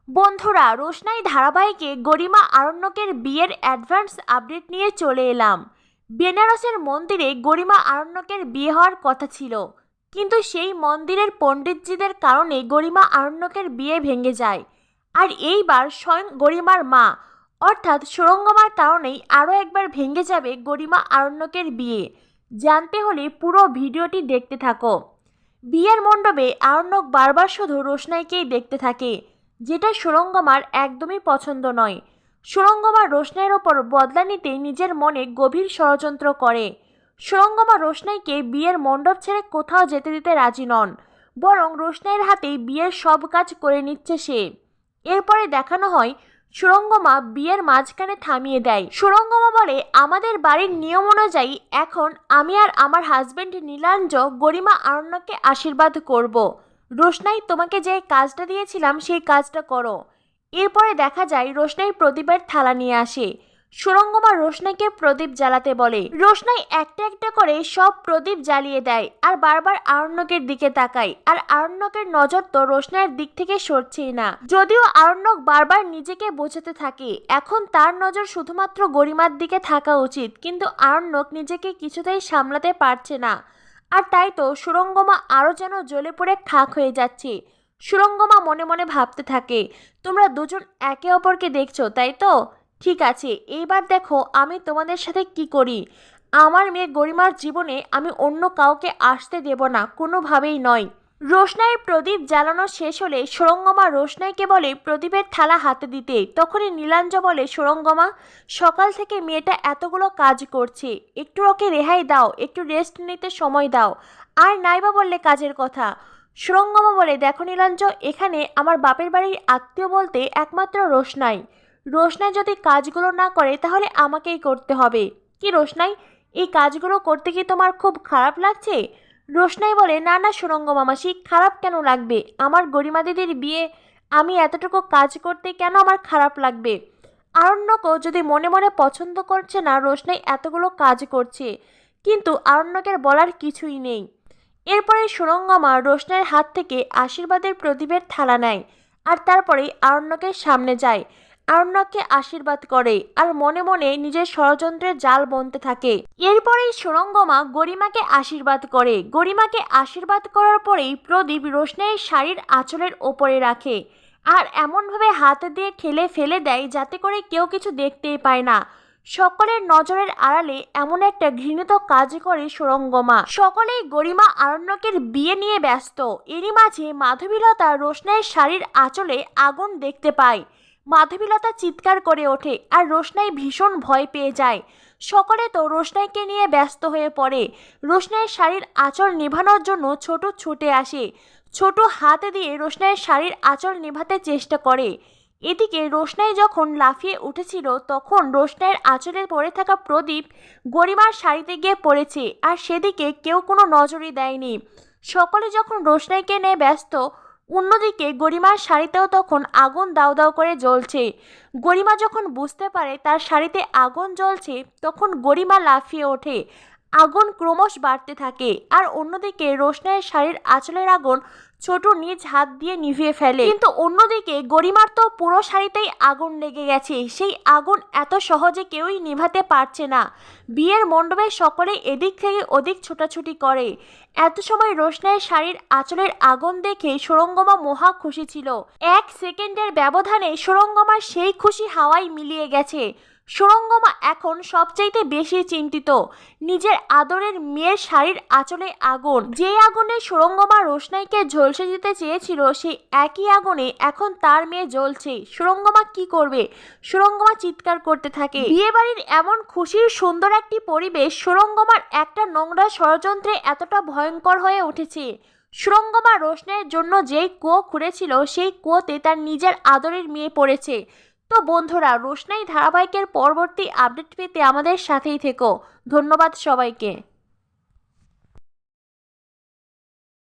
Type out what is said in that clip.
বন্ধুরা, রোশনাই ধারাবাহিকে গরিমা আরণ্যকের বিয়ের অ্যাডভান্স আপডেট নিয়ে চলে এলাম। বেনারসের মন্দিরে গরিমা আরণ্যকের বিয়ে হওয়ার কথা ছিল, কিন্তু সেই মন্দিরের পণ্ডিতজিদের কারণে গরিমা আরণ্যকের বিয়ে ভেঙে যায়। আর এইবার স্বয়ং গরিমার মা অর্থাৎ সুরঙ্গমার কারণেই আরও একবার ভেঙে যাবে গরিমা আরণ্যকের বিয়ে। জানতে হলে পুরো ভিডিওটি দেখতে থাকো। বিয়ের মণ্ডপে আরণ্যক বারবার শুধু রোশনাইকেই দেখতে থাকে, যেটা সুরঙ্গমার একদমই পছন্দ নয়। সুরঙ্গমা রোশনাইয়ের ওপর বদলা নিতে নিজের মনে গভীর ষড়যন্ত্র করে। সুরঙ্গমা রোশনাইকে বিয়ের মণ্ডপ ছেড়ে কোথাও যেতে দিতে রাজি নন, বরং রোশনাইয়ের হাতেই বিয়ের সব কাজ করে নিচ্ছে সে। এরপরে দেখানো হয় সুরঙ্গমা বিয়ের মাঝখানে থামিয়ে দেয়। সুরঙ্গমা বলে, আমাদের বাড়ির নিয়ম অনুযায়ী এখন আমি আর আমার হাজবেন্ড নীলাঞ্জ গরিমা আরণ্যককে আশীর্বাদ করব। রোশনাই, তোমাকে যে কাজটা দিয়েছিলাম সেই কাজটা করো। এরপরে দেখা যায় রোশনাই প্রদীপের থালা নিয়ে আসে। সুরঙ্গমা রোশনাইকে প্রদীপ জ্বালাতে বলে। রোশনাই একটা একটা করে সব প্রদীপ জ্বালিয়ে দেয় আর বারবার আরণ্যকের দিকে তাকায়। আর আরণ্যকের নজর তো রোশনাইয়ের দিক থেকে সরছেই না। যদিও আরণ্যক বারবার নিজেকে বোঝাতে থাকে এখন তার নজর শুধুমাত্র গরিমার দিকে থাকা উচিত, কিন্তু আরণ্যক নিজেকে কিছুতেই সামলাতে পারছে না। আর তাই তো সুরঙ্গমা আরও যেন জ্বলে পড়ে খাক হয়ে যাচ্ছে। সুরঙ্গমা মনে মনে ভাবতে থাকে, তোমরা দুজন একে অপরকে দেখছো তাই তো? ঠিক আছে, এইবার দেখো আমি তোমাদের সাথে কি করি। আমার মেয়ে গরিমার জীবনে আমি অন্য কাউকে আসতে দেব না, কোনোভাবেই নয়। রোশনাইয়ের প্রদীপ জ্বালানো শেষ হলে সুরঙ্গমা রোশনাইকে বলে প্রদীপের থালা হাতে দিতে। তখনই নীলাঞ্জ বলে, সুরঙ্গমা, সকাল থেকে মেয়েটা এতগুলো কাজ করছে, একটু ওকে রেহাই দাও, একটু রেস্ট নিতে সময় দাও। আর নাইবা বললে কাজের কথা। সুরঙ্গমা বলে, দেখো নীলাঞ্জ, এখানে আমার বাপের বাড়ির আত্মীয় বলতে একমাত্র রোশনাই। রোশনাই যদি কাজগুলো না করে তাহলে আমাকেই করতে হবে। কি রোশনাই, এই কাজগুলো করতে কি তোমার খুব খারাপ লাগছে? রোশনাই বলে, না না সুরঙ্গমা মাসি, খারাপ কেন লাগবে? আমার গরিমা দিদির বিয়ে, আমি এতটুকু কাজ করতে কেন আমার খারাপ লাগবে? আরণ্যকও যদি মনে মনে পছন্দ করছে না রোশনাই এতগুলো কাজ করছে, কিন্তু আরণ্যকের বলার কিছুই নেই। এরপরে সুরঙ্গমা রোশনাইয়ের হাত থেকে আশীর্বাদের প্রদীপের থালা নেয় আর তারপরে আরণ্যকের সামনে যায়। আরণ্যককে আশীর্বাদ করে আর মনে মনে নিজের ষড়যন্ত্রের জাল বুনতে থাকে। এরপরেই সুরঙ্গমা গরিমাকে আশীর্বাদ করে। গরিমাকে আশীর্বাদ করার পরেই প্রদীপ রোশনাইয়ের শাড়ির আঁচলের ওপরে রাখে আর এমনভাবে হাত দিয়ে ঠেলে ফেলে দেয় যাতে করে কেউ কিছু দেখতেই পায় না। সকলের নজরের আড়ালে এমন একটা ঘৃণিত কাজ করে সুরঙ্গমা। সকলেই গরিমা আরণ্যকের বিয়ে নিয়ে ব্যস্ত। এরই মাঝে মাধবীলতা রোশনাইয়ের শাড়ির আঁচলে আগুন দেখতে পায়। মাধবীলতা চিৎকার করে ওঠে আর রোশনাই ভীষণ ভয় পেয়ে যায়। সকলে তো রোশনাইকে নিয়ে ব্যস্ত হয়ে পড়ে। রোশনাইয়ের শাড়ির আঁচল নেভানোর জন্য ছোট ছুটে আসে। ছোট হাতে দিয়ে রোশনাইয়ের শাড়ির আঁচল নেভাতে চেষ্টা করে। এদিকে রোশনাই যখন লাফিয়ে উঠেছিল তখন রোশনাইয়ের আঁচলে পড়ে থাকা প্রদীপ গরিমার শাড়িতে গিয়ে পড়েছে আর সেদিকে কেউ কোনো নজরই দেয়নি। সকলে যখন রোশনাইকে নিয়ে ব্যস্ত, অন্যদিকে গরিমার শাড়িতেও তখন আগুন দাউ দাউ করে জ্বলছে। গরিমা যখন বুঝতে পারে তার শাড়িতে আগুন জ্বলছে তখন গরিমা লাফিয়ে ওঠে। আগুন ক্রমশ বাড়তে থাকে আর অন্যদিকে রোশনাইয়ের শাড়ির আঁচলের আগুন ছোট নিজ হাত দিয়ে নিভিয়ে ফেলে। কিন্তু অন্যদিকে গরিমার তো পুরো শাড়িতেই আগুন লেগে গেছে। সেই আগুন এত সহজে কেউই নিভাতে পারছে না। বিয়ের মণ্ডপে সকলে এদিক থেকে ওদিক ছোটাছুটি করে। এত সময় রোশনাইয়ের শাড়ির আঁচলের আগুন দেখে সুরঙ্গমা মহা খুশি ছিল। 1 সেকেন্ডের ব্যবধানে সুরঙ্গমার সেই খুশি হাওয়ায় মিলিয়ে গেছে। সুরঙ্গমা এখন সবচাইতে বেশি চিন্তিত নিজের আদরের মেয়ের শাড়ির আঁচলে আগুন। যে আগুনে সুরঙ্গমা রোশনাইকে ঝলসে দিতে চেয়েছিল সেই একই আগুনে এখন তার মেয়ে জ্বলছে। সুরঙ্গমা কি করবে? সুরঙ্গমা চিৎকার করতে থাকে। বিয়ে বাড়ির এমন খুশির সুন্দর একটি পরিবেশ সুরঙ্গমার একটা নোংরা ষড়যন্ত্রে এতটা ভয়ঙ্কর হয়ে উঠেছে। সুরঙ্গমা রোশনাইয়ের জন্য যেই কুয়ো খুঁড়েছিল সেই কুয়োতে তার নিজের আদরের মেয়ে পড়েছে। তো বন্ধুরা, রোশনাই ধারাবাহিকের পরবর্তী আপডেট পেতে আমাদের সাথেই থেকো। ধন্যবাদ সবাইকে।